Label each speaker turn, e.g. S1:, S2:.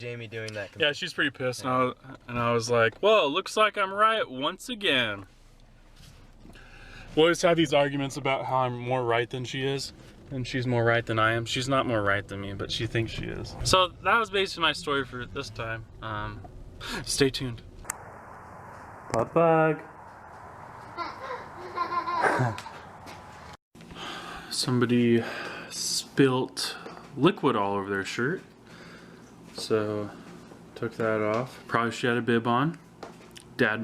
S1: Jamie doing that.
S2: Yeah, she's pretty pissed, and I was like, well, looks like I'm right once again. We always have these arguments about how I'm more right than she is, and she's more right than I am. She's not more right than me, but she thinks she is. So that was basically my story for this time. Stay tuned. Butt bug. Somebody spilt liquid all over their shirt, so took that off. Probably she had a bib on. Dad